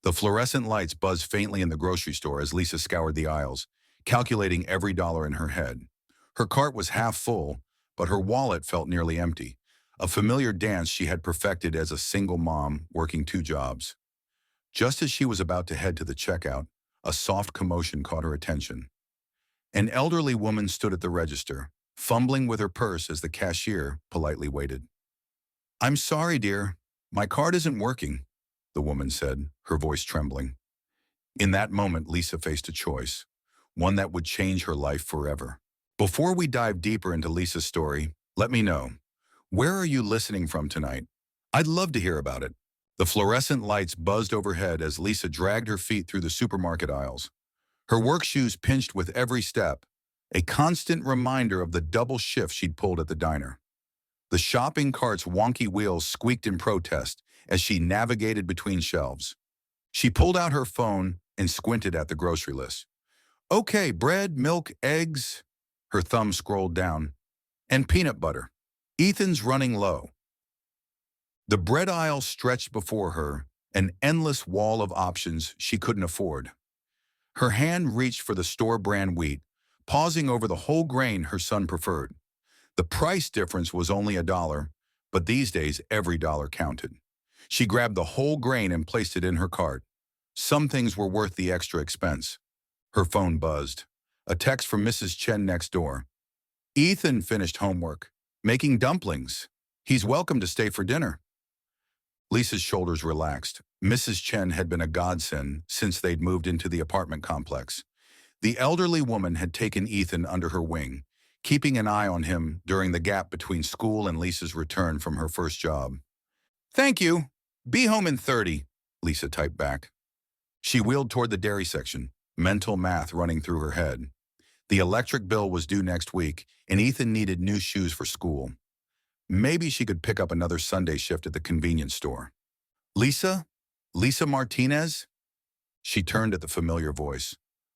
The fluorescent lights buzzed faintly in the grocery store as Lisa scoured the aisles, calculating every dollar in her head. Her cart was half full, but her wallet felt nearly empty, a familiar dance she had perfected as a single mom working two jobs. Just as she was about to head to the checkout, a soft commotion caught her attention. An elderly woman stood at the register, fumbling with her purse as the cashier politely waited. "I'm sorry, dear. My card isn't working," the woman said, her voice trembling. In that moment, Lisa faced a choice, one that would change her life forever. Before we dive deeper into Lisa's story, let me know, where are you listening from tonight? I'd love to hear about it. The fluorescent lights buzzed overhead as Lisa dragged her feet through the supermarket aisles. Her work shoes pinched with every step, a constant reminder of the double shift she'd pulled at the diner. The shopping cart's wonky wheels squeaked in protest as she navigated between shelves. She pulled out her phone and squinted at the grocery list. "Okay, bread, milk, eggs." Her thumb scrolled down. "And peanut butter. Ethan's running low." The bread aisle stretched before her, an endless wall of options she couldn't afford. Her hand reached for the store-brand wheat, pausing over the whole grain her son preferred. The price difference was only $1, but these days every dollar counted. She grabbed the whole grain and placed it in her cart. Some things were worth the extra expense. Her phone buzzed. A text from Mrs. Chen next door. "Ethan finished homework. Making dumplings. He's welcome to stay for dinner." Lisa's shoulders relaxed. Mrs. Chen had been a godsend since they'd moved into the apartment complex. The elderly woman had taken Ethan under her wing, keeping an eye on him during the gap between school and Lisa's return from her first job. "Thank you. Be home in 30, Lisa typed back. She wheeled toward the dairy section, mental math running through her head. The electric bill was due next week, and Ethan needed new shoes for school. Maybe she could pick up another Sunday shift at the convenience store. "Lisa? Lisa Martinez?" She turned at the familiar voice.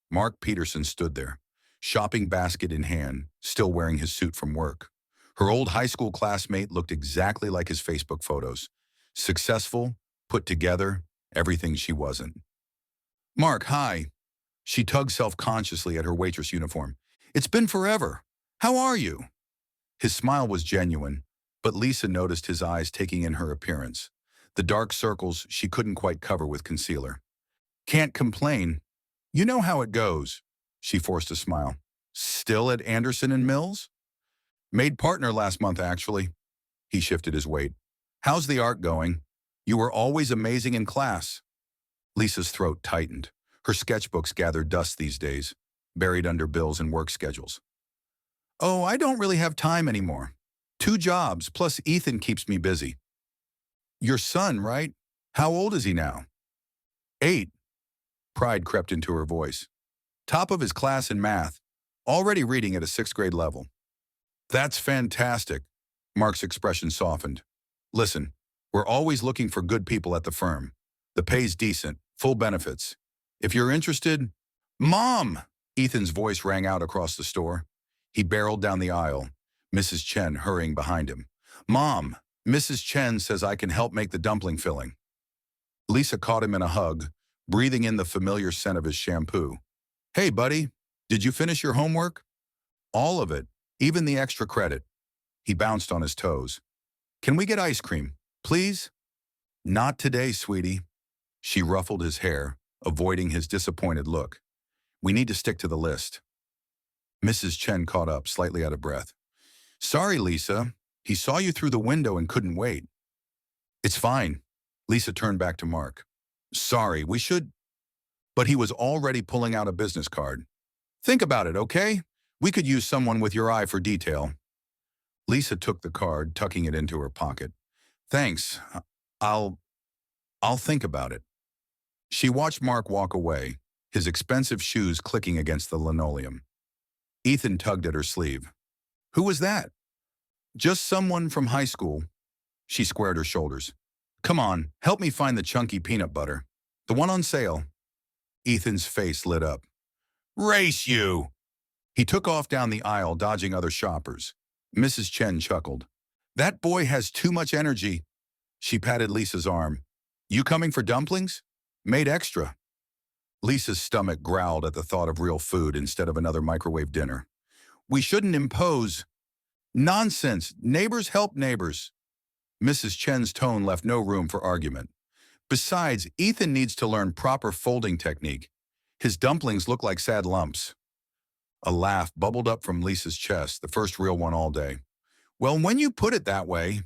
Mark Peterson stood there, shopping basket in hand, still wearing his suit from work. Her old high school classmate looked exactly like his Facebook photos. Successful, put together, everything she wasn't. "Mark, hi." She tugged self-consciously at her waitress uniform. "It's been forever. How are you?" His smile was genuine, but Lisa noticed his eyes taking in her appearance, the dark circles she couldn't quite cover with concealer. "Can't complain. You know how it goes." She forced a smile. "Still at Anderson and Mills?" "Made partner last month, actually." He shifted his weight. "How's the art going? You were always amazing in class." Lisa's throat tightened. Her sketchbooks gathered dust these days, buried under bills and work schedules. "Oh, I don't really have time anymore. 2 jobs, plus Ethan keeps me busy." "Your son, right? How old is he now?" 8. Pride crept into her voice. "Top of his class in math, already reading at a 6th grade level." "That's fantastic." Mark's expression softened. "Listen, we're always looking for good people at the firm. The pay's decent, full benefits. If you're interested—" "Mom!" Ethan's voice rang out across the store. He barreled down the aisle, Mrs. Chen hurrying behind him. "Mom, Mrs. Chen says I can help make the dumpling filling." Lisa caught him in a hug, breathing in the familiar scent of his shampoo. "Hey, buddy, did you finish your homework?" "All of it, even the extra credit." He bounced on his toes. "Can we get ice cream, please?" "Not today, sweetie." She ruffled his hair, avoiding his disappointed look. "We need to stick to the list." Mrs. Chen caught up, slightly out of breath. "Sorry, Lisa. He saw you through the window and couldn't wait." "It's fine." Lisa turned back to Mark. "Sorry, we should—" But he was already pulling out a business card. "Think about it, okay? We could use someone with your eye for detail." Lisa took the card, tucking it into her pocket. "Thanks. I'll think about it." She watched Mark walk away, his expensive shoes clicking against the linoleum. Ethan tugged at her sleeve. "Who was that?" "Just someone from high school." She squared her shoulders. "Come on, help me find the chunky peanut butter. The one on sale." Ethan's face lit up. "Race you!" He took off down the aisle, dodging other shoppers. Mrs. Chen chuckled. "That boy has too much energy." She patted Lisa's arm. "You coming for dumplings?" Made extra. Lisa's stomach growled at the thought of real food instead of another microwave dinner. We shouldn't impose. Nonsense. Neighbors help neighbors. Mrs. Chen's tone left no room for argument. Besides, Ethan needs to learn proper folding technique. His dumplings look like sad lumps. A laugh bubbled up from Lisa's chest, the first real one all day. Well, when you put it that way.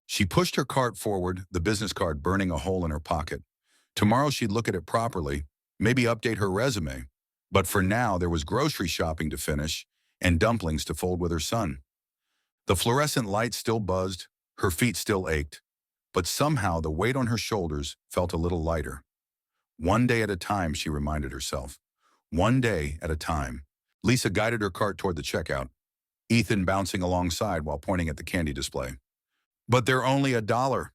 She pushed her cart forward, the business card burning a hole in her pocket. Tomorrow she'd look at it properly, maybe update her resume. But for now, there was grocery shopping to finish and dumplings to fold with her son. The fluorescent light still buzzed, her feet still ached, but somehow the weight on her shoulders felt a little lighter. One day at a time, she reminded herself. One day at a time. Lisa guided her cart toward the checkout, Ethan bouncing alongside while pointing at the candy display. But they're only $1.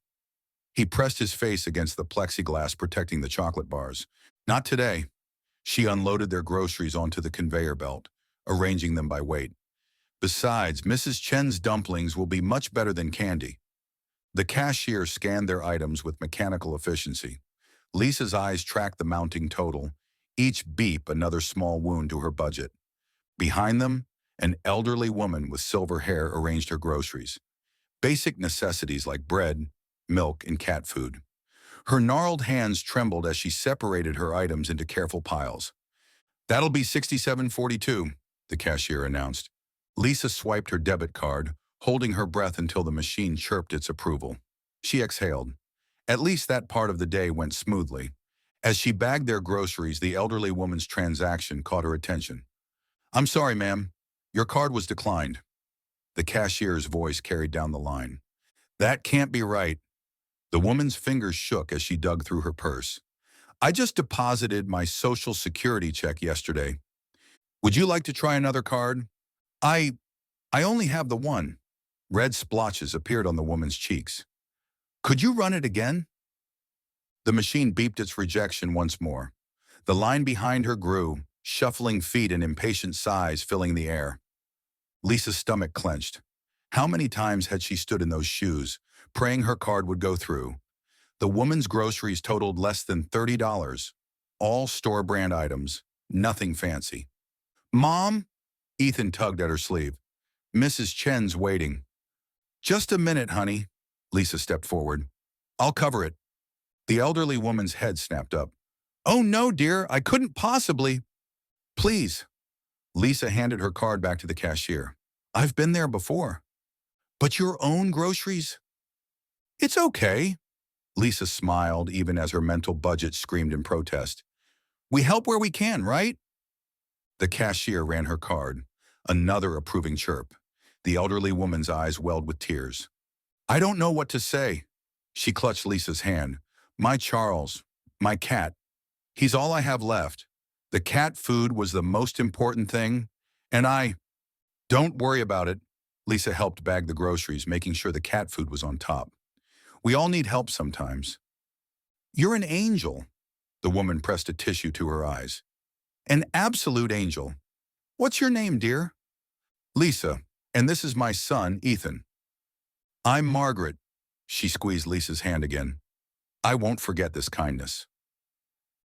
He pressed his face against the plexiglass protecting the chocolate bars. Not today. She unloaded their groceries onto the conveyor belt, arranging them by weight. Besides, Mrs. Chen's dumplings will be much better than candy. The cashier scanned their items with mechanical efficiency. Lisa's eyes tracked the mounting total, each beep another small wound to her budget. Behind them, an elderly woman with silver hair arranged her groceries. Basic necessities like bread, milk, and cat food. Her gnarled hands trembled as she separated her items into careful piles. That'll be $67.42, the cashier announced. Lisa swiped her debit card, holding her breath until the machine chirped its approval. She exhaled. At least that part of the day went smoothly. As she bagged their groceries, the elderly woman's transaction caught her attention. I'm sorry, ma'am. Your card was declined. The cashier's voice carried down the line. That can't be right. The woman's fingers shook as she dug through her purse. I just deposited my Social Security check yesterday. Would you like to try another card? I only have the one. Red splotches appeared on the woman's cheeks. Could you run it again? The machine beeped its rejection once more. The line behind her grew, shuffling feet and impatient sighs filling the air. Lisa's stomach clenched. How many times had she stood in those shoes, praying her card would go through? The woman's groceries totaled less than $30, all store-brand items, nothing fancy. Mom? Ethan tugged at her sleeve. Mrs. Chen's waiting. Just a minute, honey. Lisa stepped forward. I'll cover it. The elderly woman's head snapped up. Oh no, dear, I couldn't possibly. Please. Lisa handed her card back to the cashier. I've been there before. But your own groceries? It's okay. Lisa smiled even as her mental budget screamed in protest. We help where we can, right? The cashier ran her card. Another approving chirp. The elderly woman's eyes welled with tears. I don't know what to say. She clutched Lisa's hand. My Charles, my cat. He's all I have left. The cat food was the most important thing, and Don't worry about it. Lisa helped bag the groceries, making sure the cat food was on top. We all need help sometimes. You're an angel. The woman pressed a tissue to her eyes. An absolute angel. What's your name, dear? Lisa, and this is my son, Ethan. I'm Margaret. She squeezed Lisa's hand again. I won't forget this kindness.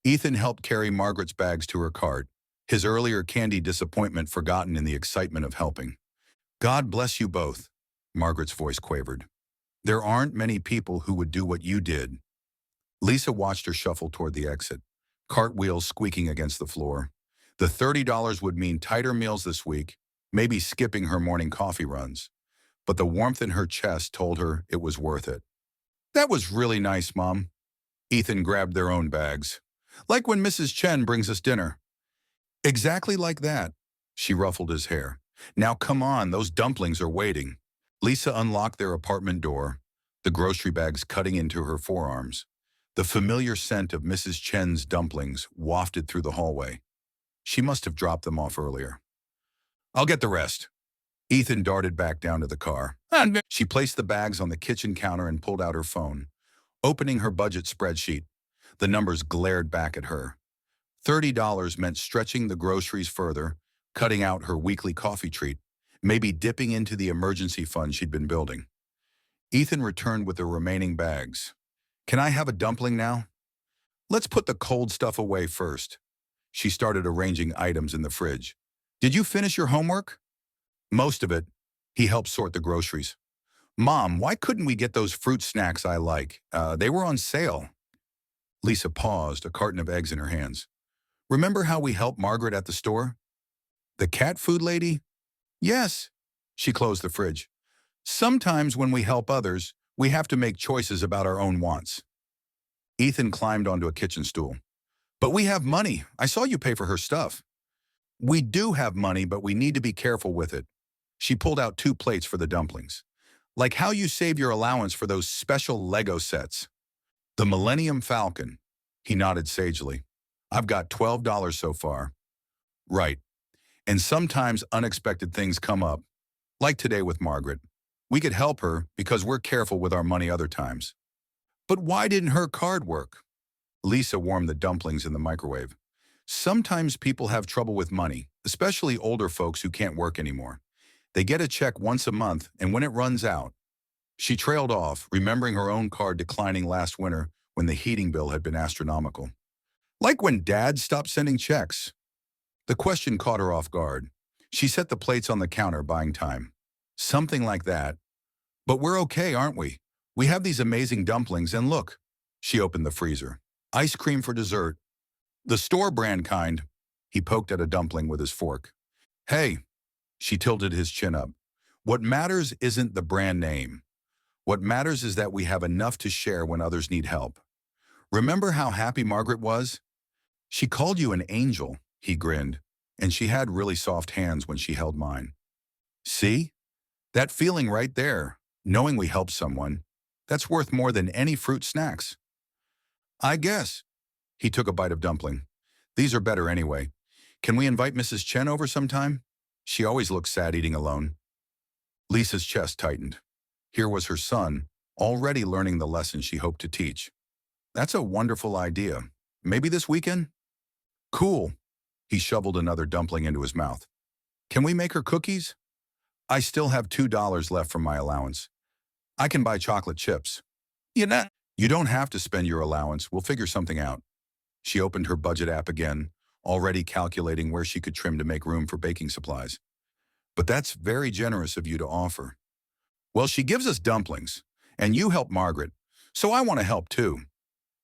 Ethan helped carry Margaret's bags to her cart, his earlier candy disappointment forgotten in the excitement of helping. God bless you both, Margaret's voice quavered. There aren't many people who would do what you did. Lisa watched her shuffle toward the exit, cartwheels squeaking against the floor. The $30 would mean tighter meals this week, maybe skipping her morning coffee runs. But the warmth in her chest told her it was worth it. That was really nice, Mom. Ethan grabbed their own bags. Like when Mrs. Chen brings us dinner. Exactly like that. She ruffled his hair. Now come on, those dumplings are waiting. Lisa unlocked their apartment door, the grocery bags cutting into her forearms. The familiar scent of Mrs. Chen's dumplings wafted through the hallway. She must have dropped them off earlier. I'll get the rest. Ethan darted back down to the car. She placed the bags on the kitchen counter and pulled out her phone. Opening her budget spreadsheet, the numbers glared back at her. $30 meant stretching the groceries further, cutting out her weekly coffee treat, maybe dipping into the emergency fund she'd been building. Ethan returned with the remaining bags. Can I have a dumpling now? Let's put the cold stuff away first. She started arranging items in the fridge. Did you finish your homework? Most of it. He helped sort the groceries. Mom, why couldn't we get those fruit snacks I like? They were on sale. Lisa paused, a carton of eggs in her hands. Remember how we helped Margaret at the store? The cat food lady? Yes. She closed the fridge. Sometimes when we help others, we have to make choices about our own wants. Ethan climbed onto a kitchen stool. But we have money. I saw you pay for her stuff. We do have money, but we need to be careful with it. She pulled out 2 plates for the dumplings. Like how you save your allowance for those special Lego sets. The Millennium Falcon. He nodded sagely. I've got $12 so far. Right. And sometimes unexpected things come up. Like today with Margaret. We could help her because we're careful with our money other times. But why didn't her card work? Lisa warmed the dumplings in the microwave. Sometimes people have trouble with money, especially older folks who can't work anymore. They get a check once a month, and when it runs out, she trailed off, remembering her own card declining last winter when the heating bill had been astronomical. Like when Dad stopped sending checks. The question caught her off guard. She set the plates on the counter, buying time. Something like that. But we're okay, aren't we? We have these amazing dumplings, and look. She opened the freezer. Ice cream for dessert. The store brand kind. He poked at a dumpling with his fork. Hey, she tilted his chin up. What matters isn't the brand name. What matters is that we have enough to share when others need help. Remember how happy Margaret was? She called you an angel, he grinned, and she had really soft hands when she held mine. See? That feeling right there, knowing we helped someone, that's worth more than any fruit snacks. I guess. He took a bite of dumpling. These are better anyway. Can we invite Mrs. Chen over sometime? She always looks sad eating alone. Lisa's chest tightened. Here was her son, already learning the lesson she hoped to teach. That's a wonderful idea. Maybe this weekend? Cool. He shoveled another dumpling into his mouth. Can we make her cookies? I still have $2 left from my allowance. I can buy chocolate chips. You don't have to spend your allowance. We'll figure something out. She opened her budget app again, already calculating where she could trim to make room for baking supplies. But that's very generous of you to offer. Well, she gives us dumplings, and you help Margaret, so I want to help too.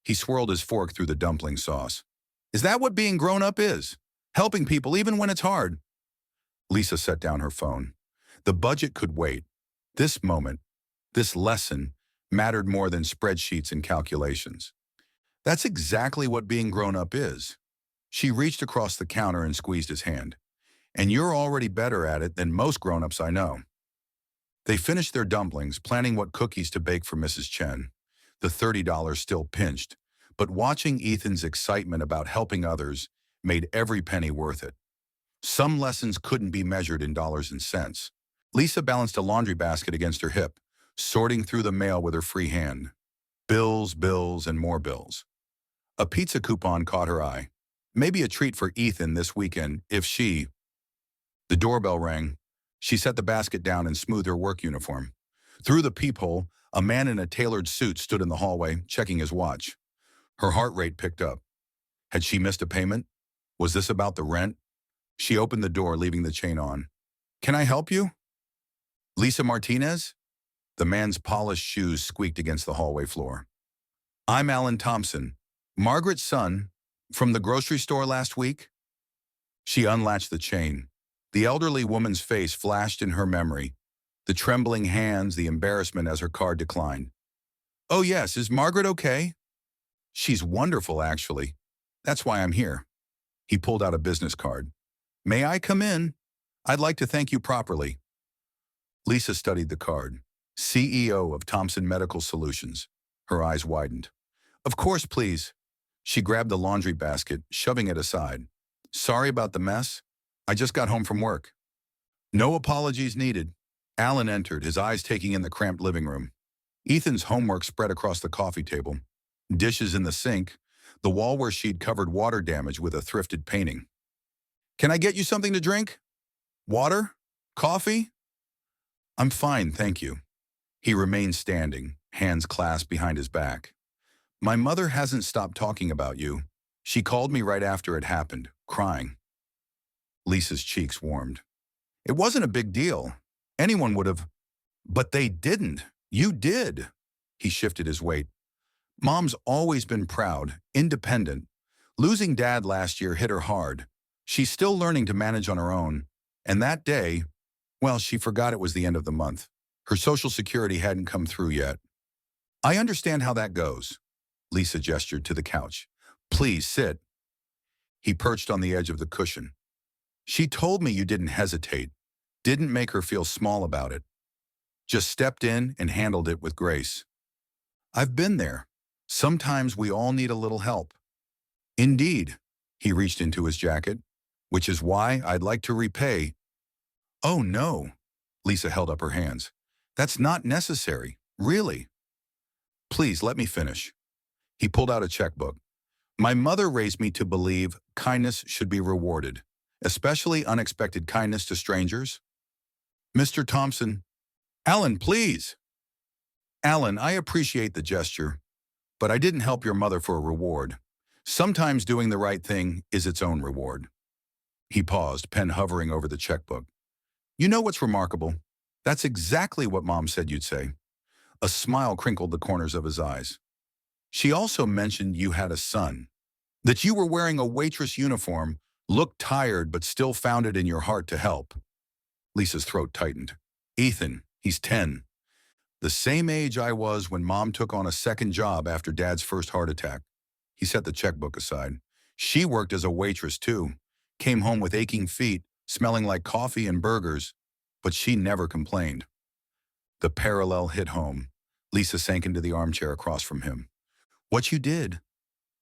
He swirled his fork through the dumpling sauce. Is that what being grown up is? Helping people even when it's hard? Lisa set down her phone. The budget could wait. This moment, this lesson, mattered more than spreadsheets and calculations. That's exactly what being grown up is. She reached across the counter and squeezed his hand. And you're already better at it than most grown-ups I know. They finished their dumplings, planning what cookies to bake for Mrs. Chen. The $30 still pinched, but watching Ethan's excitement about helping others made every penny worth it. Some lessons couldn't be measured in dollars and cents. Lisa balanced a laundry basket against her hip, sorting through the mail with her free hand. Bills, bills, and more bills. A pizza coupon caught her eye. Maybe a treat for Ethan this weekend if she... The doorbell rang. She set the basket down and smoothed her work uniform. Through the peephole, a man in a tailored suit stood in the hallway, checking his watch. Her heart rate picked up. Had she missed a payment? Was this about the rent? She opened the door, leaving the chain on. Can I help you? Lisa Martinez? The man's polished shoes squeaked against the hallway floor. I'm Alan Thompson, Margaret's son, from the grocery store last week. She unlatched the chain. The elderly woman's face flashed in her memory, the trembling hands, the embarrassment as her card declined. Oh yes, is Margaret okay? She's wonderful, actually. That's why I'm here. He pulled out a business card. May I come in? I'd like to thank you properly. Lisa studied the card. CEO of Thompson Medical Solutions. Her eyes widened. Of course, please. She grabbed the laundry basket, shoving it aside. Sorry about the mess. I just got home from work. No apologies needed. Alan entered, his eyes taking in the cramped living room. Ethan's homework spread across the coffee table. Dishes in the sink, the wall where she'd covered water damage with a thrifted painting. Can I get you something to drink? Water? Coffee? I'm fine, thank you. He remained standing, hands clasped behind his back. My mother hasn't stopped talking about you. She called me right after it happened, crying. Lisa's cheeks warmed. It wasn't a big deal. Anyone would have. But they didn't. You did. He shifted his weight. Mom's always been proud, independent. Losing Dad last year hit her hard. She's still learning to manage on her own. And that day, well, she forgot it was the end of the month. Her Social Security hadn't come through yet. I understand how that goes. Lisa gestured to the couch. Please sit. He perched on the edge of the cushion. She told me you didn't hesitate, didn't make her feel small about it. Just stepped in and handled it with grace. I've been there. Sometimes we all need a little help. Indeed. He reached into his jacket, which is why I'd like to repay. Oh no. Lisa held up her hands. That's not necessary, really. Please let me finish. He pulled out a checkbook. My mother raised me to believe kindness should be rewarded, especially unexpected kindness to strangers. Mr. Thompson. Alan, please. Alan, I appreciate the gesture, but I didn't help your mother for a reward. Sometimes doing the right thing is its own reward. He paused, pen hovering over the checkbook. You know what's remarkable? That's exactly what Mom said you'd say. A smile crinkled the corners of his eyes. She also mentioned you had a son, that you were wearing a waitress uniform, looked tired but still found it in your heart to help. Lisa's throat tightened. Ethan, he's 10. The same age I was when Mom took on a second job after Dad's first heart attack. He set the checkbook aside. She worked as a waitress too, came home with aching feet, smelling like coffee and burgers, but she never complained. The parallel hit home. Lisa sank into the armchair across from him. What you did,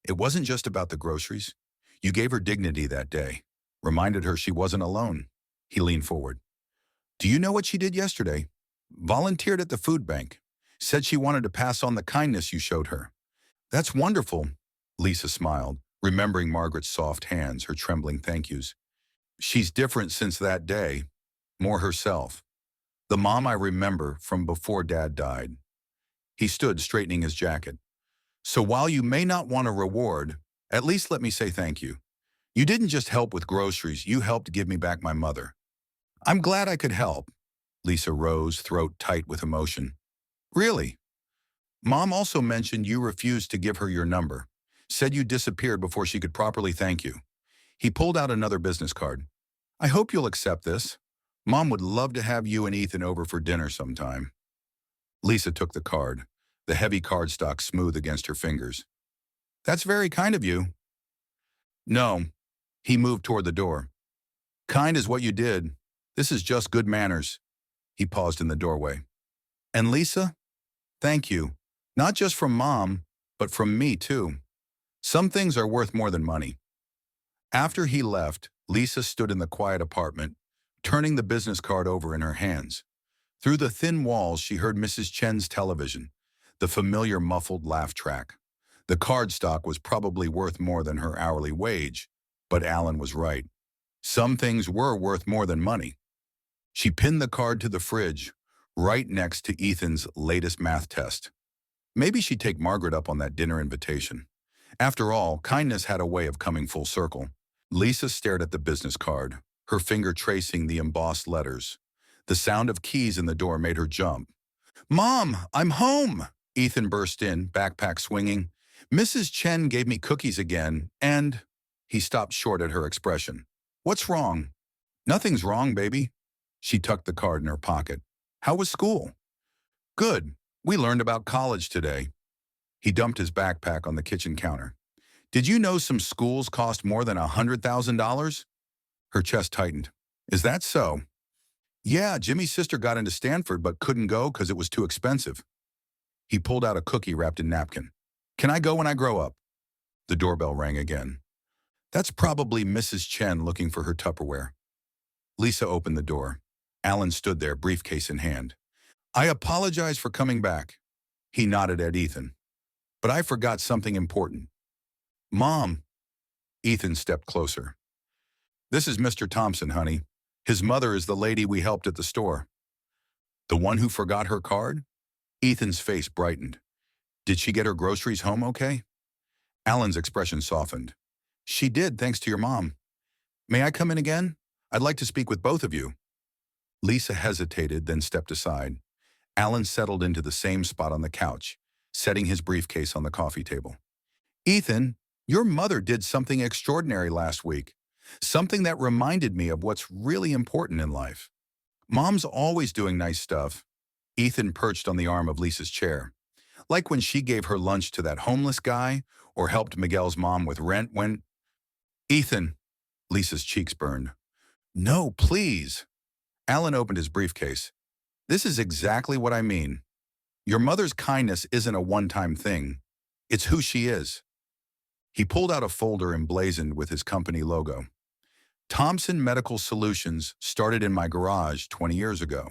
it wasn't just about the groceries. You gave her dignity that day, reminded her she wasn't alone. He leaned forward. Do you know what she did yesterday? Volunteered at the food bank. Said she wanted to pass on the kindness you showed her. That's wonderful. Lisa smiled, remembering Margaret's soft hands, her trembling thank yous. She's different since that day, more herself. The mom I remember from before Dad died. He stood, straightening his jacket. So while you may not want a reward, at least let me say thank you. You didn't just help with groceries, you helped give me back my mother. I'm glad I could help. Lisa rose, throat tight with emotion. Really? Mom also mentioned you refused to give her your number. Said you disappeared before she could properly thank you. He pulled out another business card. I hope you'll accept this. Mom would love to have you and Ethan over for dinner sometime. Lisa took the card, the heavy cardstock smooth against her fingers. That's very kind of you. No. He moved toward the door. Kind is what you did. This is just good manners. He paused in the doorway. And Lisa, thank you. Not just from Mom, but from me too. Some things are worth more than money. After he left, Lisa stood in the quiet apartment, turning the business card over in her hands. Through the thin walls, she heard Mrs. Chen's television, the familiar muffled laugh track. The cardstock was probably worth more than her hourly wage, but Alan was right. Some things were worth more than money. She pinned the card to the fridge, right next to Ethan's latest math test. Maybe she'd take Margaret up on that dinner invitation. After all, kindness had a way of coming full circle. Lisa stared at the business card, her finger tracing the embossed letters. The sound of keys in the door made her jump. Mom, I'm home! Ethan burst in, backpack swinging. Mrs. Chen gave me cookies again, and… He stopped short at her expression. What's wrong? Nothing's wrong, baby. She tucked the card in her pocket. How was school? Good. We learned about college today. He dumped his backpack on the kitchen counter. Did you know some schools cost more than $100,000? Her chest tightened. Is that so? Yeah, Jimmy's sister got into Stanford but couldn't go because it was too expensive. He pulled out a cookie wrapped in napkin. Can I go when I grow up? The doorbell rang again. That's probably Mrs. Chen looking for her Tupperware. Lisa opened the door. Alan stood there, briefcase in hand. I apologize for coming back. He nodded at Ethan. But I forgot something important. Mom. Ethan stepped closer. This is Mr. Thompson, honey. His mother is the lady we helped at the store. The one who forgot her card? Ethan's face brightened. Did she get her groceries home okay? Alan's expression softened. She did, thanks to your mom. May I come in again? I'd like to speak with both of you. Lisa hesitated, then stepped aside. Alan settled into the same spot on the couch, setting his briefcase on the coffee table. Ethan, your mother did something extraordinary last week. Something that reminded me of what's really important in life. Mom's always doing nice stuff. Ethan perched on the arm of Lisa's chair. Like when she gave her lunch to that homeless guy or helped Miguel's mom with rent when… Ethan, Lisa's cheeks burned. No, please. Alan opened his briefcase. This is exactly what I mean. Your mother's kindness isn't a one-time thing. It's who she is. He pulled out a folder emblazoned with his company logo. Thompson Medical Solutions started in my garage 20 years ago.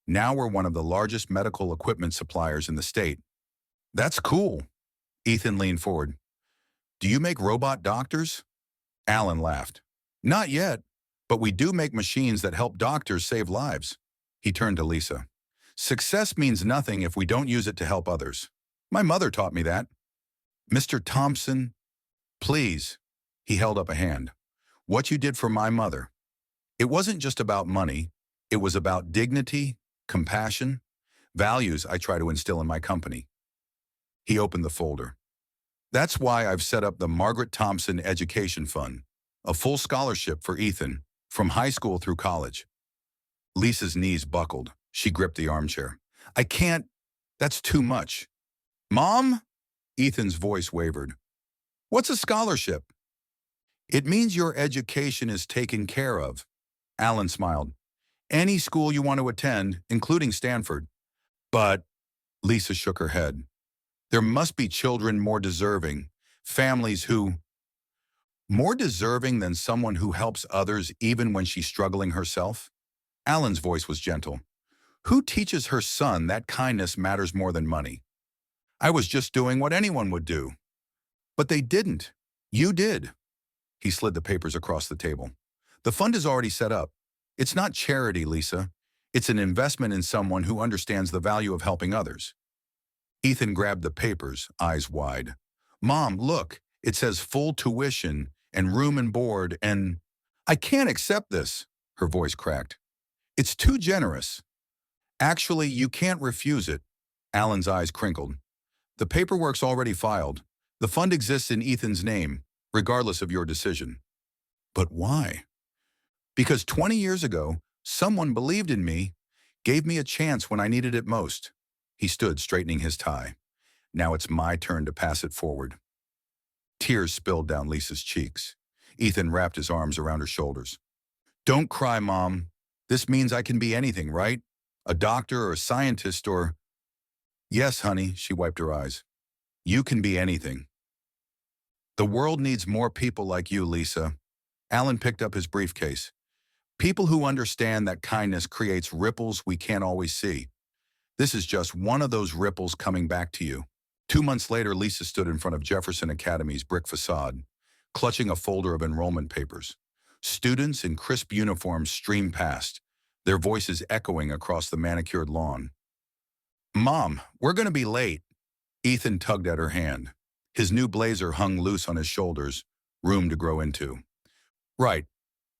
Now we're one of the largest medical equipment suppliers in the state. That's cool. Ethan leaned forward. Do you make robot doctors? Alan laughed. Not yet, but we do make machines that help doctors save lives. He turned to Lisa. Success means nothing if we don't use it to help others. My mother taught me that. Mr. Thompson, please. He held up a hand. What you did for my mother. It wasn't just about money. It was about dignity, compassion, values I try to instill in my company. He opened the folder. That's why I've set up the Margaret Thompson Education Fund, a full scholarship for Ethan, from high school through college. Lisa's knees buckled. She gripped the armchair. I can't. That's too much. Mom? Ethan's voice wavered. What's a scholarship? It means your education is taken care of. Alan smiled. Any school you want to attend, including Stanford. But, Lisa shook her head. There must be children more deserving, families who… More deserving than someone who helps others even when she's struggling herself? Alan's voice was gentle. Who teaches her son that kindness matters more than money? I was just doing what anyone would do. But they didn't. You did. He slid the papers across the table. The fund is already set up. It's not charity, Lisa. It's an investment in someone who understands the value of helping others. Ethan grabbed the papers, eyes wide. Mom, look, it says full tuition and room and board and… I can't accept this, her voice cracked. It's too generous. Actually, you can't refuse it. Alan's eyes crinkled. The paperwork's already filed. The fund exists in Ethan's name, regardless of your decision. But why? Because 20 years ago, someone believed in me, gave me a chance when I needed it most. He stood, straightening his tie. Now it's my turn to pass it forward. Tears spilled down Lisa's cheeks. Ethan wrapped his arms around her shoulders. Don't cry, Mom. This means I can be anything, right? A doctor or a scientist or… Yes, honey, she wiped her eyes. You can be anything. The world needs more people like you, Lisa. Alan picked up his briefcase. People who understand that kindness creates ripples we can't always see. This is just one of those ripples coming back to you. 2 months later, Lisa stood in front of Jefferson Academy's brick facade, clutching a folder of enrollment papers. Students in crisp uniforms streamed past, their voices echoing across the manicured lawn. Mom, we're going to be late. Ethan tugged at her hand. His new blazer hung loose on his shoulders, room to grow into. Right.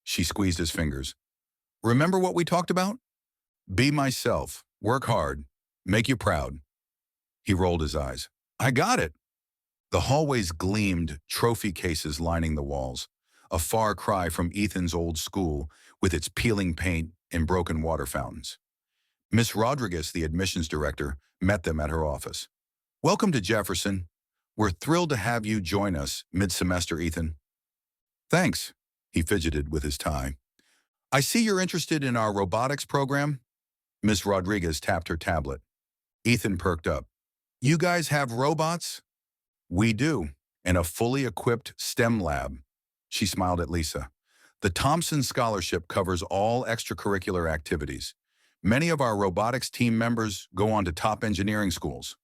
She squeezed his fingers. Remember what we talked about? Be myself, work hard, make you proud. He rolled his eyes. I got it. The hallways gleamed, trophy cases lining the walls, a far cry from Ethan's old school with its peeling paint and broken water fountains. Miss Rodriguez, the admissions director, met them at her office. Welcome to Jefferson. We're thrilled to have you join us mid-semester, Ethan. Thanks, he fidgeted with his tie. I see you're interested in our robotics program. Miss Rodriguez tapped her tablet. Ethan perked up. You guys have robots? We do, and a fully equipped STEM lab. She smiled at Lisa. The Thompson Scholarship covers all extracurricular activities. Many of our robotics team members go on to top engineering schools.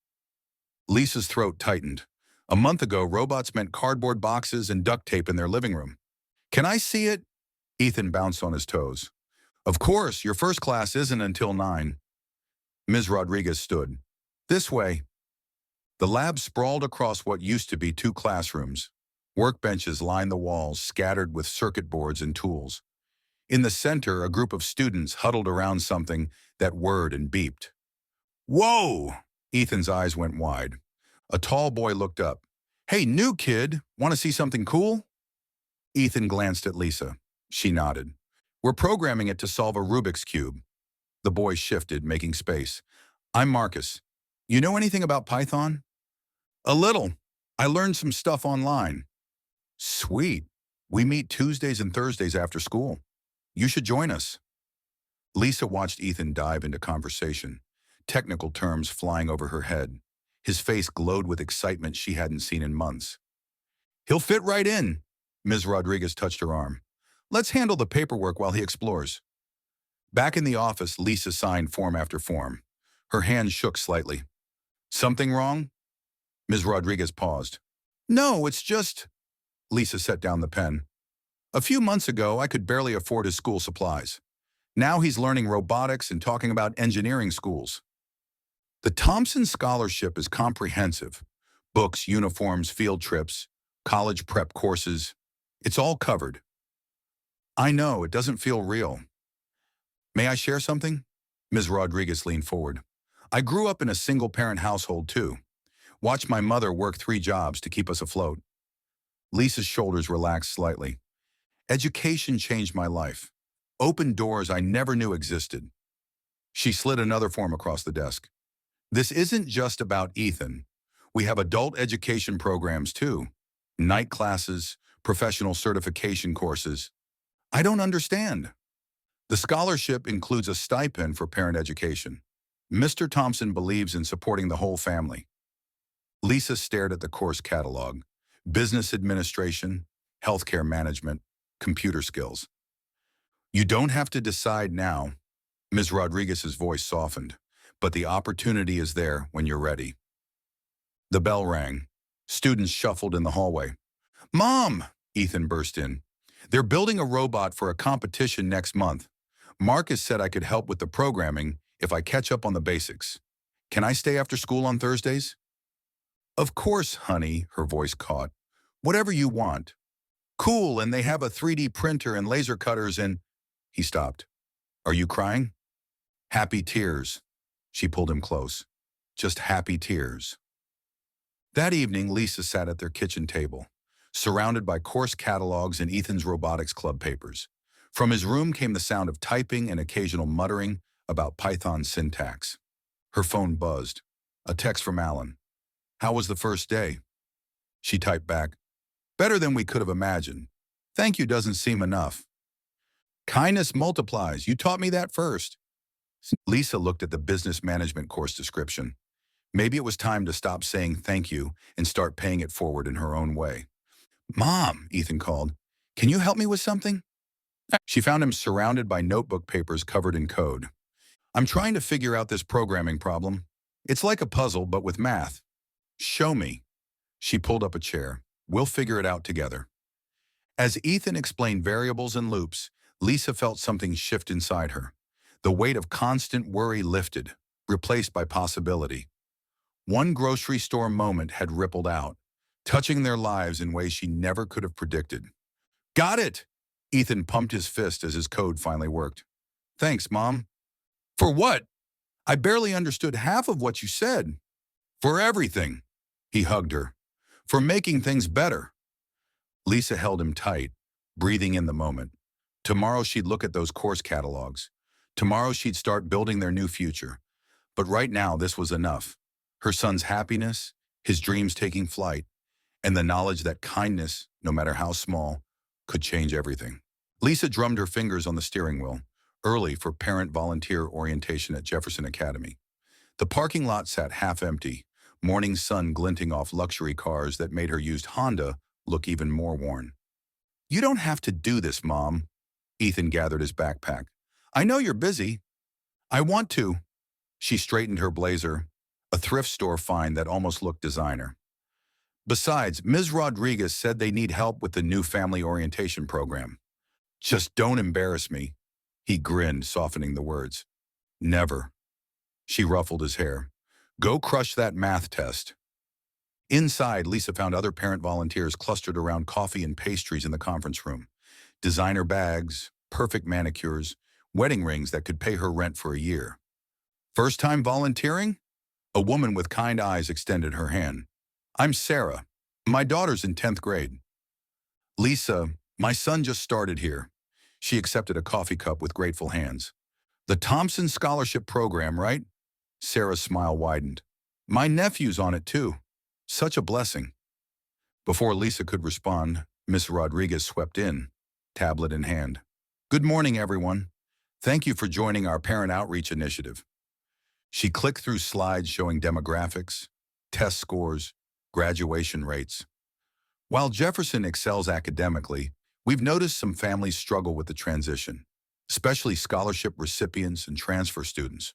Lisa's throat tightened. A month ago, robots meant cardboard boxes and duct tape in their living room. Can I see it? Ethan bounced on his toes. Of course, your first class isn't until 9. Ms. Rodriguez stood. This way. The lab sprawled across what used to be two classrooms. Workbenches lined the walls, scattered with circuit boards and tools. In the center, a group of students huddled around something that whirred and beeped. Whoa! Ethan's eyes went wide. A tall boy looked up. Hey, new kid, want to see something cool? Ethan glanced at Lisa. She nodded. We're programming it to solve a Rubik's Cube. The boy shifted, making space. I'm Marcus. You know anything about Python? A little. I learned some stuff online. Sweet. We meet Tuesdays and Thursdays after school. You should join us. Lisa watched Ethan dive into conversation, technical terms flying over her head. His face glowed with excitement she hadn't seen in months. He'll fit right in. Ms. Rodriguez touched her arm. Let's handle the paperwork while he explores. Back in the office, Lisa signed form after form. Her hand shook slightly. Something wrong? Ms. Rodriguez paused. No, it's just... Lisa set down the pen. A few months ago, I could barely afford his school supplies. Now he's learning robotics and talking about engineering schools. The Thompson Scholarship is comprehensive. Books, uniforms, field trips, college prep courses. It's all covered. I know, it doesn't feel real. May I share something? Ms. Rodriguez leaned forward. I grew up in a single-parent household, too. Watched my mother work 3 jobs to keep us afloat. Lisa's shoulders relaxed slightly. Education changed my life. Opened doors I never knew existed. She slid another form across the desk. This isn't just about Ethan. We have adult education programs, too. Night classes, professional certification courses. I don't understand. The scholarship includes a stipend for parent education. Mr. Thompson believes in supporting the whole family. Lisa stared at the course catalog. Business administration, healthcare management, computer skills. You don't have to decide now. Ms. Rodriguez's voice softened, but the opportunity is there when you're ready. The bell rang. Students shuffled in the hallway. Mom! Ethan burst in. They're building a robot for a competition next month. Marcus said I could help with the programming if I catch up on the basics. Can I stay after school on Thursdays? Of course, honey, her voice caught. Whatever you want. Cool, and they have a 3D printer and laser cutters and... He stopped. Are you crying? Happy tears. She pulled him close. Just happy tears. That evening, Lisa sat at their kitchen table, surrounded by course catalogs and Ethan's robotics club papers. From his room came the sound of typing and occasional muttering about Python syntax. Her phone buzzed. A text from Alan. How was the first day? She typed back. Better than we could have imagined. Thank you doesn't seem enough. Kindness multiplies. You taught me that first. Lisa looked at the business management course description. Maybe it was time to stop saying thank you and start paying it forward in her own way. Mom, Ethan called. Can you help me with something? She found him surrounded by notebook papers covered in code. I'm trying to figure out this programming problem. It's like a puzzle, but with math. Show me. She pulled up a chair. We'll figure it out together. As Ethan explained variables and loops, Lisa felt something shift inside her. The weight of constant worry lifted, replaced by possibility. One grocery store moment had rippled out, touching their lives in ways she never could have predicted. Got it! Ethan pumped his fist as his code finally worked. Thanks, Mom. For what? I barely understood half of what you said. For everything. He hugged her. For making things better. Lisa held him tight, breathing in the moment. Tomorrow she'd look at those course catalogs. Tomorrow she'd start building their new future. But right now this was enough. Her son's happiness, his dreams taking flight, and the knowledge that kindness, no matter how small, could change everything. Lisa drummed her fingers on the steering wheel, early for parent volunteer orientation at Jefferson Academy. The parking lot sat half empty, morning sun glinting off luxury cars that made her used Honda look even more worn. You don't have to do this, Mom. Ethan gathered his backpack. I know you're busy. I want to. She straightened her blazer, a thrift store find that almost looked designer. Besides, Ms. Rodriguez said they need help with the new family orientation program. Just don't embarrass me. He grinned, softening the words. Never. She ruffled his hair. Go crush that math test. Inside, Lisa found other parent volunteers clustered around coffee and pastries in the conference room. Designer bags, perfect manicures, wedding rings that could pay her rent for a year. First time volunteering? A woman with kind eyes extended her hand. I'm Sarah. My daughter's in 10th grade. Lisa, my son just started here. She accepted a coffee cup with grateful hands. The Thompson Scholarship Program, right? Sarah's smile widened. My nephew's on it too. Such a blessing. Before Lisa could respond, Miss Rodriguez swept in, tablet in hand. Good morning, everyone. Thank you for joining our Parent Outreach Initiative. She clicked through slides showing demographics, test scores, graduation rates. While Jefferson excels academically, we've noticed some families struggle with the transition, especially scholarship recipients and transfer students.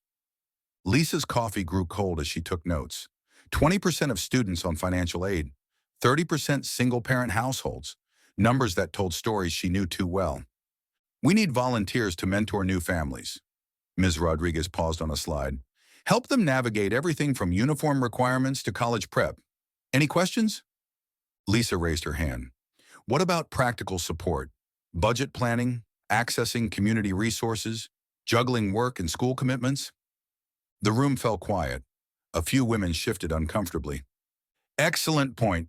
Lisa's coffee grew cold as she took notes. 20% of students on financial aid, 30% single-parent households, numbers that told stories she knew too well. We need volunteers to mentor new families. Ms. Rodriguez paused on a slide. Help them navigate everything from uniform requirements to college prep. Any questions? Lisa raised her hand. What about practical support? Budget planning, accessing community resources, juggling work and school commitments? The room fell quiet. A few women shifted uncomfortably. Excellent point,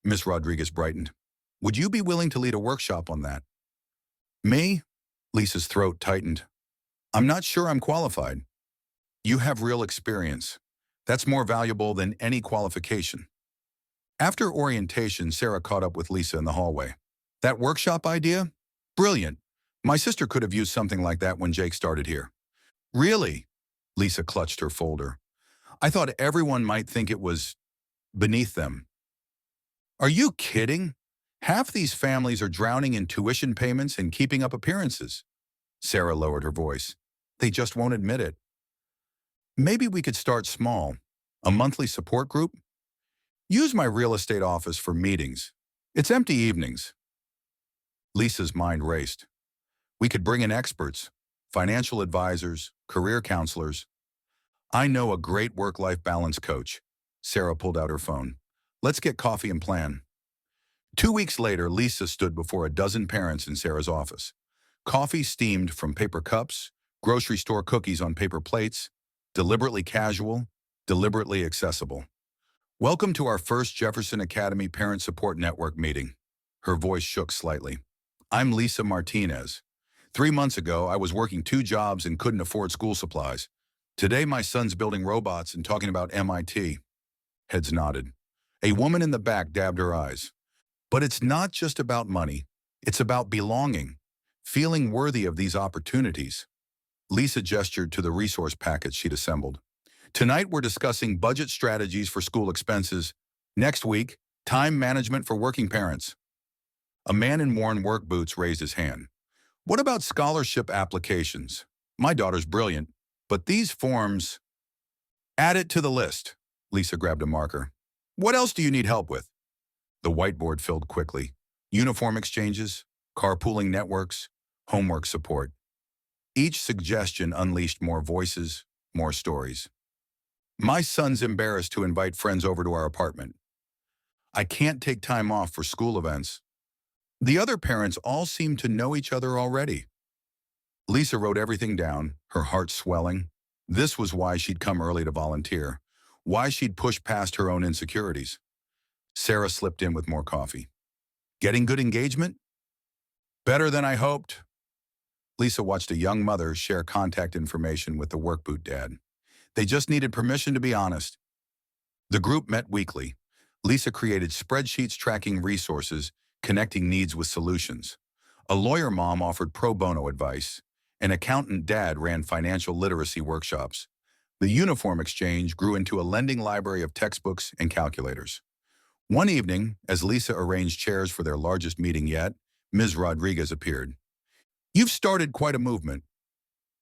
Ms. Rodriguez brightened. Would you be willing to lead a workshop on that? Me? Lisa's throat tightened. I'm not sure I'm qualified. You have real experience. That's more valuable than any qualification. After orientation, Sarah caught up with Lisa in the hallway. That workshop idea? Brilliant. My sister could have used something like that when Jake started here. Really? Lisa clutched her folder. I thought everyone might think it was beneath them. Are you kidding? Half these families are drowning in tuition payments and keeping up appearances. Sarah lowered her voice. They just won't admit it. Maybe we could start small. A monthly support group? Use my real estate office for meetings. It's empty evenings. Lisa's mind raced. We could bring in experts, financial advisors, career counselors. I know a great work-life balance coach. Sarah pulled out her phone. Let's get coffee and plan. 2 weeks later, Lisa stood before a dozen parents in Sarah's office. Coffee steamed from paper cups, grocery store cookies on paper plates, deliberately casual, deliberately accessible. Welcome to our first Jefferson Academy Parent Support Network meeting. Her voice shook slightly. I'm Lisa Martinez. 3 months ago, I was working 2 jobs and couldn't afford school supplies. Today, my son's building robots and talking about MIT. Heads nodded. A woman in the back dabbed her eyes. But it's not just about money. It's about belonging, feeling worthy of these opportunities. Lisa gestured to the resource package she'd assembled. Tonight, we're discussing budget strategies for school expenses. Next week, time management for working parents. A man in worn work boots raised his hand. What about scholarship applications? My daughter's brilliant, but these forms... Add it to the list. Lisa grabbed a marker. What else do you need help with? The whiteboard filled quickly. Uniform exchanges, carpooling networks, homework support. Each suggestion unleashed more voices, more stories. My son's embarrassed to invite friends over to our apartment. I can't take time off for school events. The other parents all seem to know each other already. Lisa wrote everything down, her heart swelling. This was why she'd come early to volunteer, why she'd pushed past her own insecurities. Sarah slipped in with more coffee. Getting good engagement? Better than I hoped. Lisa watched a young mother share contact information with the work boot dad. They just needed permission to be honest. The group met weekly. Lisa created spreadsheets tracking resources, connecting needs with solutions. A lawyer mom offered pro bono advice. An accountant dad ran financial literacy workshops. The uniform exchange grew into a lending library of textbooks and calculators. One evening, as Lisa arranged chairs for their largest meeting yet, Ms. Rodriguez appeared. You've started quite a movement.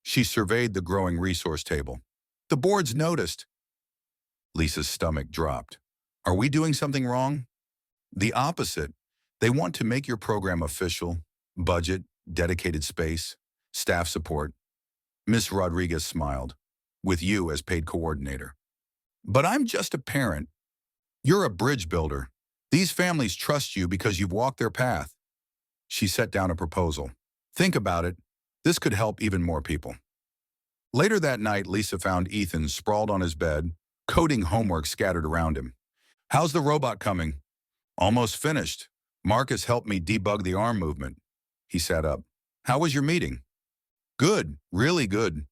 She surveyed the growing resource table. The board's noticed. Lisa's stomach dropped. Are we doing something wrong? The opposite. They want to make your program official, budget, dedicated space, staff support. Ms. Rodriguez smiled, with you as paid coordinator. But I'm just a parent. You're a bridge builder. These families trust you because you've walked their path. She set down a proposal. Think about it. This could help even more people. Later that night, Lisa found Ethan sprawled on his bed, coding homework scattered around him. How's the robot coming? Almost finished. Marcus helped me debug the arm movement. He sat up. How was your meeting? Good, really good.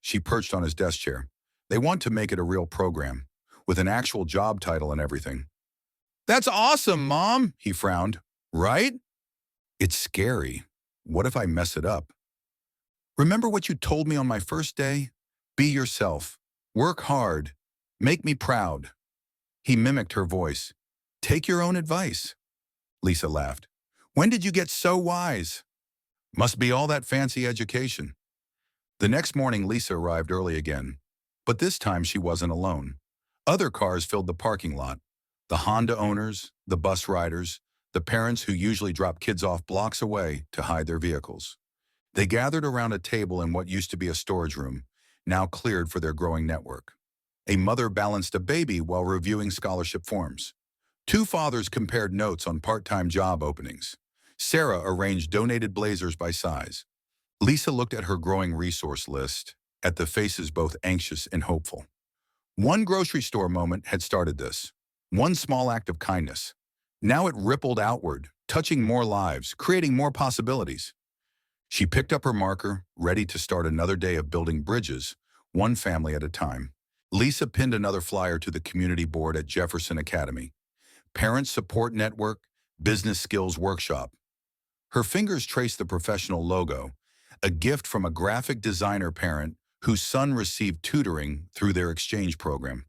She perched on his desk chair. They want to make it a real program, with an actual job title and everything. That's awesome, Mom, he frowned. Right? It's scary. What if I mess it up? Remember what you told me on my first day? Be yourself. Work hard. Make me proud. He mimicked her voice. Take your own advice. Lisa laughed. When did you get so wise? Must be all that fancy education. The next morning, Lisa arrived early again. But this time she wasn't alone. Other cars filled the parking lot. The Honda owners, the bus riders, the parents who usually drop kids off blocks away to hide their vehicles. They gathered around a table in what used to be a storage room, now cleared for their growing network. A mother balanced a baby while reviewing scholarship forms. Two fathers compared notes on part-time job openings. Sarah arranged donated blazers by size. Lisa looked at her growing resource list, at the faces both anxious and hopeful. One grocery store moment had started this. One small act of kindness. Now it rippled outward, touching more lives, creating more possibilities. She picked up her marker, ready to start another day of building bridges, one family at a time. Lisa pinned another flyer to the community board at Jefferson Academy. Parent Support Network, Business Skills Workshop. Her fingers traced the professional logo, a gift from a graphic designer parent whose son received tutoring through their exchange program.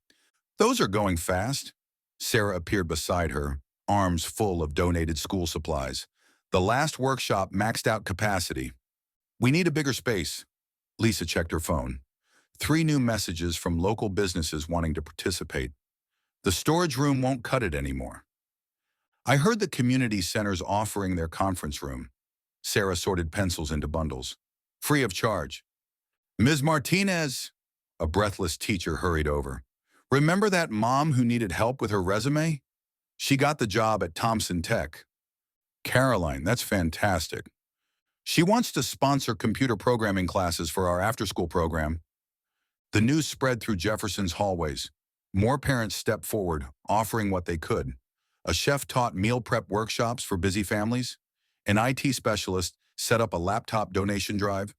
Those are going fast. Sarah appeared beside her, arms full of donated school supplies. The last workshop maxed out capacity. We need a bigger space. Lisa checked her phone. 3 new messages from local businesses wanting to participate. The storage room won't cut it anymore. I heard the community center's offering their conference room. Sarah sorted pencils into bundles. Free of charge. Ms. Martinez, a breathless teacher hurried over. Remember that mom who needed help with her resume? She got the job at Thompson Tech. Caroline, that's fantastic. She wants to sponsor computer programming classes for our after-school program. The news spread through Jefferson's hallways. More parents stepped forward, offering what they could. A chef taught meal prep workshops for busy families. An IT specialist set up a laptop donation drive.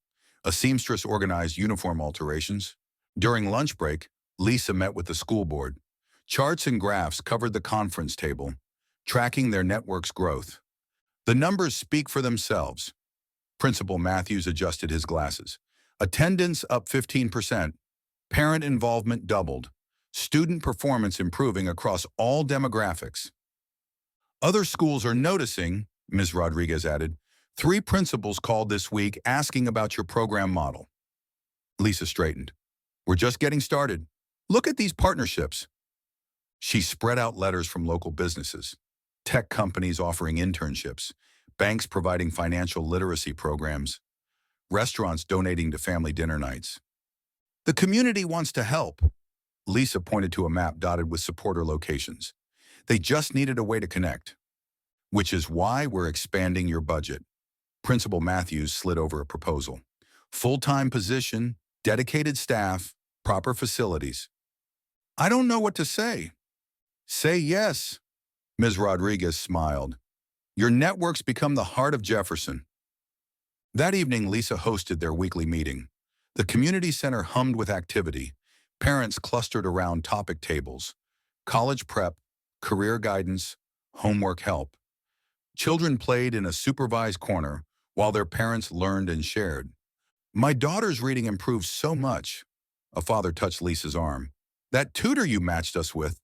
A seamstress organized uniform alterations. During lunch break, Lisa met with the school board. Charts and graphs covered the conference table, tracking their network's growth. The numbers speak for themselves. Principal Matthews adjusted his glasses. Attendance up 15%. Parent involvement doubled. Student performance improving across all demographics. Other schools are noticing, Ms. Rodriguez added. 3 principals called this week asking about your program model. Lisa straightened. We're just getting started. Look at these partnerships. She spread out letters from local businesses. Tech companies offering internships. Banks providing financial literacy programs. Restaurants donating to family dinner nights. The community wants to help. Lisa pointed to a map dotted with supporter locations. They just needed a way to connect. Which is why we're expanding your budget. Principal Matthews slid over a proposal. Full-time position, dedicated staff, proper facilities. I don't know what to say. Say yes. Ms. Rodriguez smiled. Your networks become the heart of Jefferson. That evening, Lisa hosted their weekly meeting. The community center hummed with activity. Parents clustered around topic tables. College prep, career guidance, homework help. Children played in a supervised corner while their parents learned and shared. My daughter's reading improved so much. A father touched Lisa's arm. That tutor you matched us with.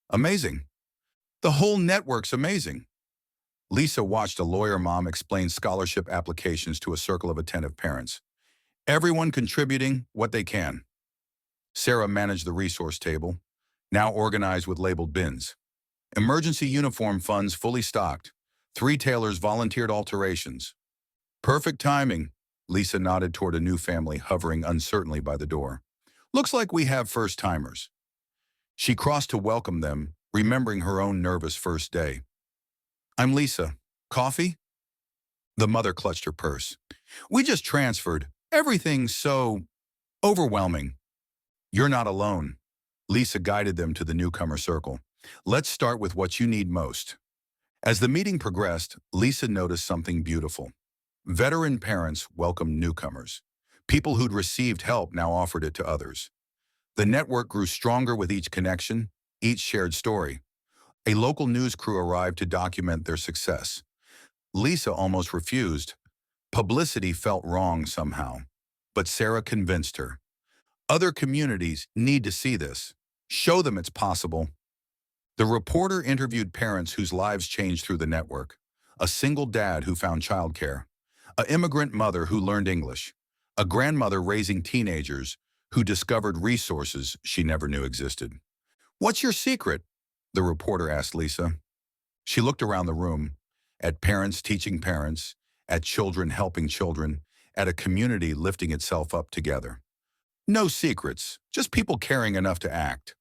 Amazing. The whole network's amazing. Lisa watched a lawyer mom explain scholarship applications to a circle of attentive parents. Everyone contributing what they can. Sarah managed the resource table, now organized with labeled bins. Emergency uniform funds fully stocked. 3 tailors volunteered alterations. Perfect timing. Lisa nodded toward a new family hovering uncertainly by the door. Looks like we have first-timers. She crossed to welcome them, remembering her own nervous first day. "I'm Lisa. Coffee?" The mother clutched her purse. "We just transferred. Everything's so overwhelming." "You're not alone." Lisa guided them to the newcomer circle. "Let's start with what you need most." As the meeting progressed, Lisa noticed something beautiful. Veteran parents welcomed newcomers. People who'd received help now offered it to others. The network grew stronger with each connection, each shared story. A local news crew arrived to document their success. Lisa almost refused. Publicity felt wrong somehow. But Sarah convinced her. "Other communities need to see this. Show them it's possible." The reporter interviewed parents whose lives changed through the network. A single dad who found childcare. An immigrant mother who learned English. A grandmother raising teenagers who discovered resources she never knew existed. "What's your secret?" the reporter asked Lisa. She looked around the room, at parents teaching parents, at children helping children, at a community lifting itself up together. "No secrets, just people caring enough to act."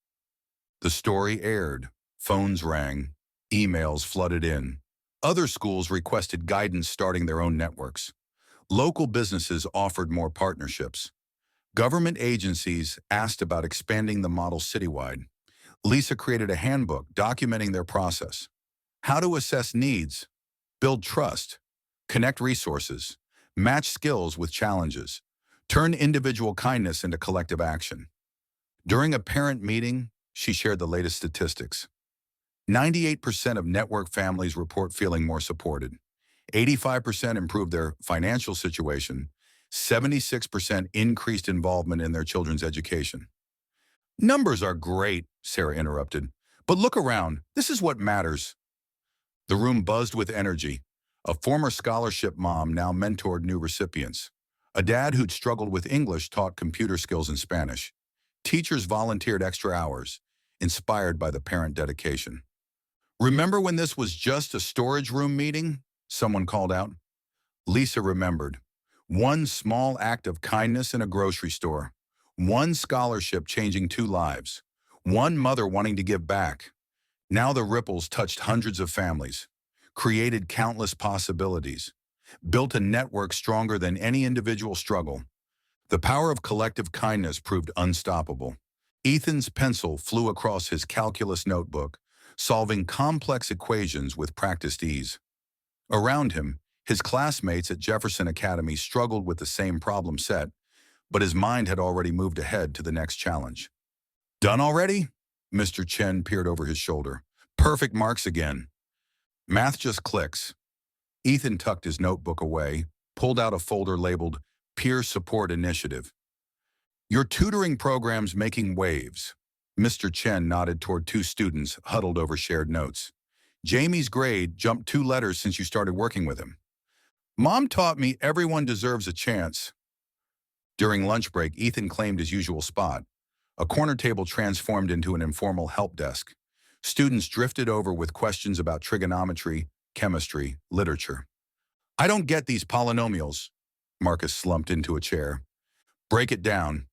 The story aired. Phones rang. Emails flooded in. Other schools requested guidance starting their own networks. Local businesses offered more partnerships. Government agencies asked about expanding the model citywide. Lisa created a handbook documenting their process. How to assess needs, build trust, connect resources, match skills with challenges, turn individual kindness into collective action. During a parent meeting, she shared the latest statistics. 98% of network families report feeling more supported. 85% improved their financial situation. 76% increased involvement in their children's education. "Numbers are great," Sarah interrupted. "But look around. This is what matters." The room buzzed with energy. A former scholarship mom now mentored new recipients. A dad who'd struggled with English taught computer skills in Spanish. Teachers volunteered extra hours, inspired by the parent dedication. "Remember when this was just a storage room meeting?" someone called out. Lisa remembered. One small act of kindness in a grocery store. One scholarship changing 2 lives. One mother wanting to give back. Now the ripples touched hundreds of families, created countless possibilities, built a network stronger than any individual struggle. The power of collective kindness proved unstoppable. Ethan's pencil flew across his calculus notebook, solving complex equations with practiced ease. Around him, his classmates at Jefferson Academy struggled with the same problem set, but his mind had already moved ahead to the next challenge. "Done already?" Mr. Chen peered over his shoulder. "Perfect marks again." "Math just clicks." Ethan tucked his notebook away, pulled out a folder labeled Peer Support Initiative. "Your tutoring program's making waves." Mr. Chen nodded toward 2 students huddled over shared notes. "Jamie's grade jumped 2 letters since you started working with him." "Mom taught me everyone deserves a chance." During lunch break, Ethan claimed his usual spot. A corner table transformed into an informal help desk. Students drifted over with questions about trigonometry, chemistry, literature. "I don't get these polynomials." Marcus slumped into a chair. "Break it down."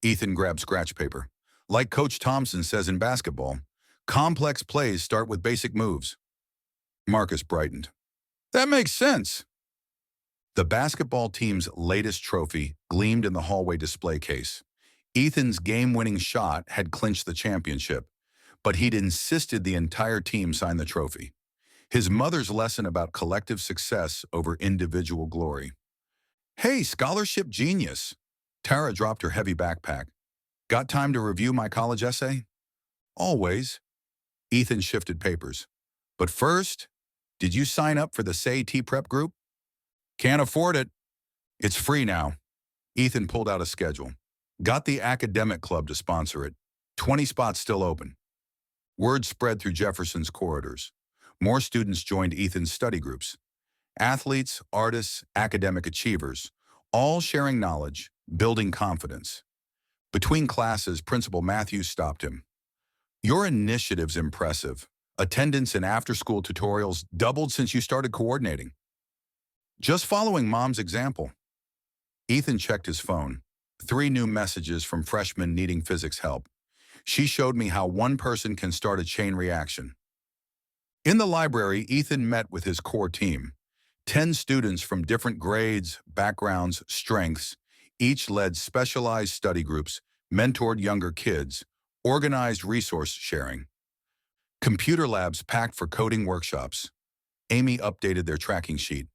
Ethan grabbed scratch paper. "Like Coach Thompson says in basketball, complex plays start with basic moves." Marcus brightened. "That makes sense." The basketball team's latest trophy gleamed in the hallway display case. Ethan's game-winning shot had clinched the championship, but he'd insisted the entire team sign the trophy. His mother's lesson about collective success over individual glory. "Hey, scholarship genius." Tara dropped her heavy backpack. "Got time to review my college essay?" "Always." Ethan shifted papers. "But first, did you sign up for the SAT prep group?" "Can't afford it." "It's free now." Ethan pulled out a schedule. "Got the academic club to sponsor it. 20 spots still open." Word spread through Jefferson's corridors. More students joined Ethan's study groups. Athletes, artists, academic achievers, all sharing knowledge, building confidence. Between classes, Principal Matthews stopped him. "Your initiative's impressive. Attendance and after-school tutorials doubled since you started coordinating." "Just following Mom's example." Ethan checked his phone. 3 new messages from freshmen needing physics help. She showed me how one person can start a chain reaction. In the library, Ethan met with his core team. 10 students from different grades, backgrounds, strengths, each led specialized study groups, mentored younger kids, organized resource sharing. Computer labs packed for coding workshops. Amy updated their tracking sheet.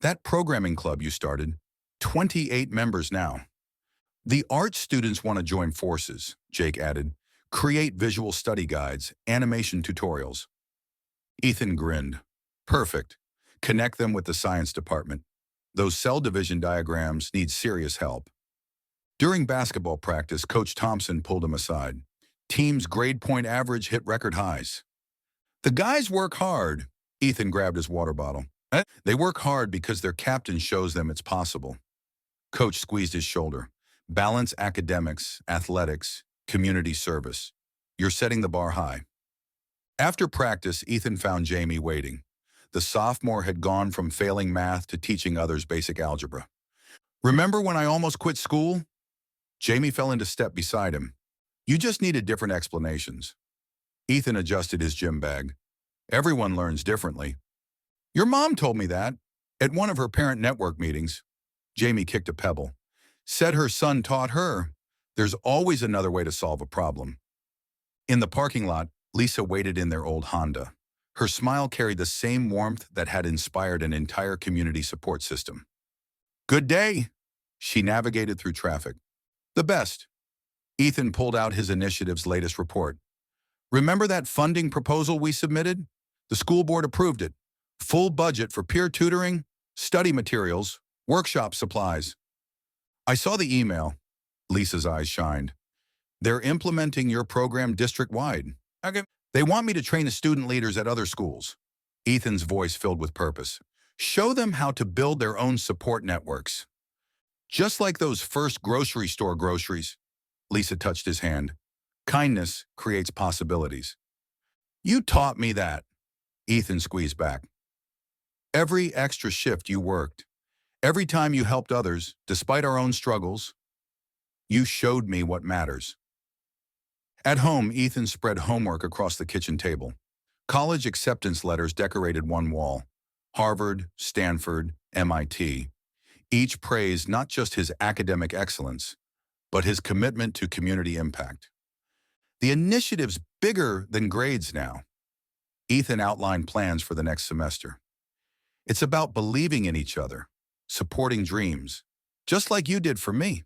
That programming club you started, 28 members now. The art students want to join forces, Jake added. Create visual study guides, animation tutorials. Ethan grinned. Perfect. Connect them with the science department. Those cell division diagrams need serious help. During basketball practice, Coach Thompson pulled him aside. Team's grade point average hit record highs. The guys work hard. Ethan grabbed his water bottle. They work hard because their captain shows them it's possible. Coach squeezed his shoulder. Balance academics, athletics, community service. You're setting the bar high. After practice, Ethan found Jamie waiting. The sophomore had gone from failing math to teaching others basic algebra. Remember when I almost quit school? Jamie fell into step beside him. You just needed different explanations. Ethan adjusted his gym bag. Everyone learns differently. Your mom told me that. At one of her parent network meetings, Jamie kicked a pebble. Said her son taught her. There's always another way to solve a problem. In the parking lot, Lisa waited in their old Honda. Her smile carried the same warmth that had inspired an entire community support system. Good day. She navigated through traffic. The best. Ethan pulled out his initiative's latest report. Remember that funding proposal we submitted? The school board approved it. Full budget for peer tutoring, study materials, workshop supplies. I saw the email. Lisa's eyes shined. They're implementing your program district-wide. Okay. They want me to train the student leaders at other schools. Ethan's voice filled with purpose. Show them how to build their own support networks. Just like those first grocery store groceries. Lisa touched his hand. Kindness creates possibilities. You taught me that. Ethan squeezed back. Every extra shift you worked, every time you helped others, despite our own struggles, you showed me what matters. At home, Ethan spread homework across the kitchen table. College acceptance letters decorated one wall. Harvard, Stanford, MIT. Each praised not just his academic excellence, but his commitment to community impact. The initiative's bigger than grades now. Ethan outlined plans for the next semester. It's about believing in each other, supporting dreams, just like you did for me.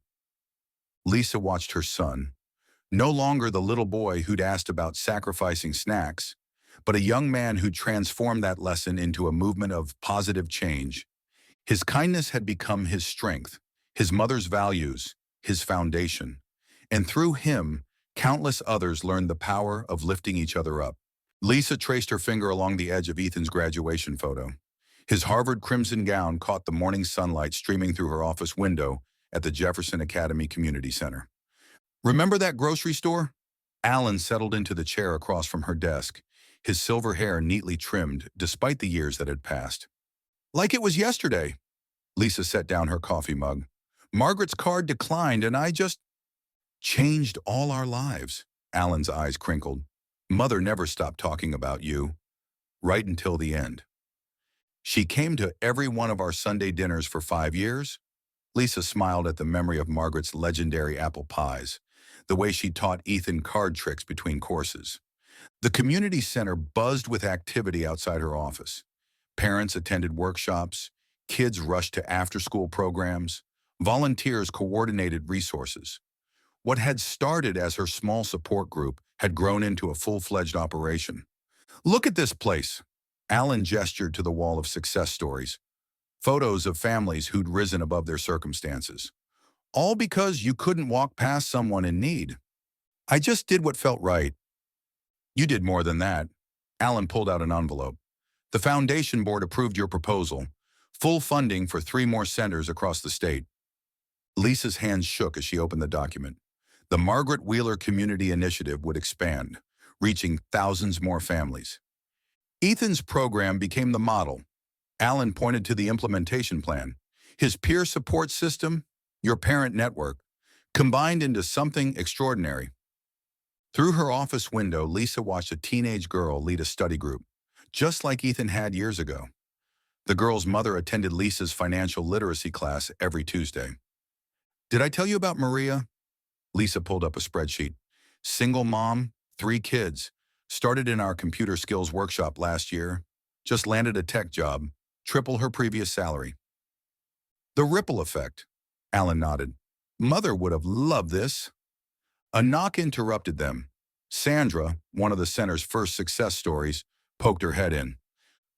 Lisa watched her son, no longer the little boy who'd asked about sacrificing snacks, but a young man who transformed that lesson into a movement of positive change. His kindness had become his strength, his mother's values, his foundation. And through him, countless others learned the power of lifting each other up. Lisa traced her finger along the edge of Ethan's graduation photo. His Harvard crimson gown caught the morning sunlight streaming through her office window at the Jefferson Academy Community Center. Remember that grocery store? Alan settled into the chair across from her desk, his silver hair neatly trimmed despite the years that had passed. Like it was yesterday. Lisa set down her coffee mug. Margaret's card declined and I just changed all our lives. Alan's eyes crinkled. Mother never stopped talking about you, right until the end. She came to every one of our Sunday dinners for 5 years. Lisa smiled at the memory of Margaret's legendary apple pies, the way she taught Ethan card tricks between courses. The community center buzzed with activity outside her office. Parents attended workshops, kids rushed to after-school programs, volunteers coordinated resources. What had started as her small support group had grown into a full-fledged operation. Look at this place. Alan gestured to the wall of success stories, photos of families who'd risen above their circumstances. All because you couldn't walk past someone in need. I just did what felt right. You did more than that. Alan pulled out an envelope. The foundation board approved your proposal. Full funding for 3 more centers across the state. Lisa's hands shook as she opened the document. The Margaret Wheeler Community Initiative would expand, reaching thousands more families. Ethan's program became the model. Alan pointed to the implementation plan. His peer support system, your parent network, combined into something extraordinary. Through her office window, Lisa watched a teenage girl lead a study group, just like Ethan had years ago. The girl's mother attended Lisa's financial literacy class every Tuesday. Did I tell you about Maria? Lisa pulled up a spreadsheet. Single mom, 3 kids. Started in our computer skills workshop last year. Just landed a tech job. Triple her previous salary. The ripple effect. Alan nodded. Mother would have loved this. A knock interrupted them. Sandra, one of the center's first success stories, poked her head in.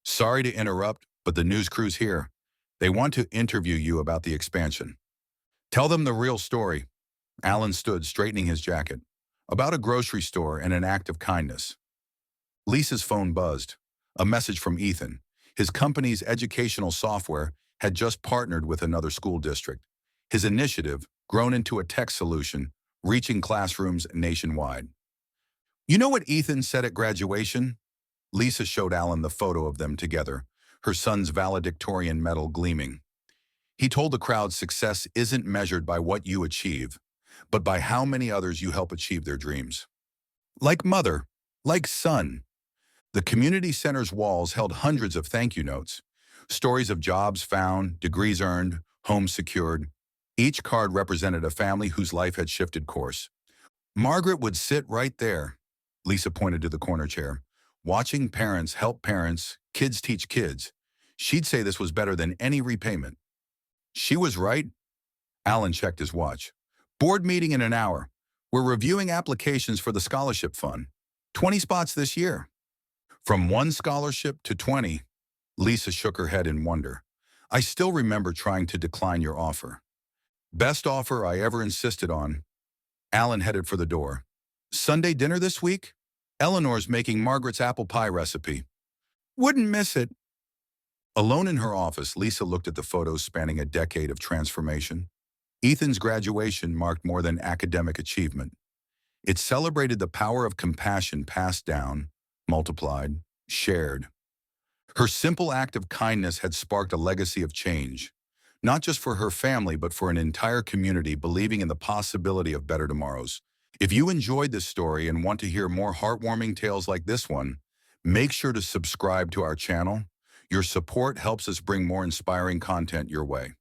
Sorry to interrupt, but the news crew's here. They want to interview you about the expansion. Tell them the real story. Alan stood, straightening his jacket. About a grocery store and an act of kindness. Lisa's phone buzzed. A message from Ethan. His company's educational software had just partnered with another school district. His initiative, grown into a tech solution, reaching classrooms nationwide. You know what Ethan said at graduation? Lisa showed Alan the photo of them together, her son's valedictorian medal gleaming. He told the crowd success isn't measured by what you achieve, but by how many others you help achieve their dreams. Like mother, like son. The community center's walls held hundreds of thank you notes, stories of jobs found, degrees earned, homes secured. Each card represented a family whose life had shifted course. Margaret would sit right there, Lisa pointed to the corner chair, watching parents help parents, kids teach kids. She'd say this was better than any repayment. She was right. Alan checked his watch. Board meeting in an hour. We're reviewing applications for the scholarship fund. 20 spots this year. From 1 scholarship to 20, Lisa shook her head in wonder. I still remember trying to decline your offer. Best offer I ever insisted on. Alan headed for the door. Sunday dinner this week? Eleanor's making Margaret's apple pie recipe. Wouldn't miss it. Alone in her office, Lisa looked at the photos spanning a decade of transformation. Ethan's graduation marked more than academic achievement. It celebrated the power of compassion passed down, multiplied, shared. Her simple act of kindness had sparked a legacy of change, not just for her family, but for an entire community believing in the possibility of better tomorrows. If you enjoyed this story and want to hear more heartwarming tales like this one, make sure to subscribe to our channel. Your support helps us bring more inspiring content your way.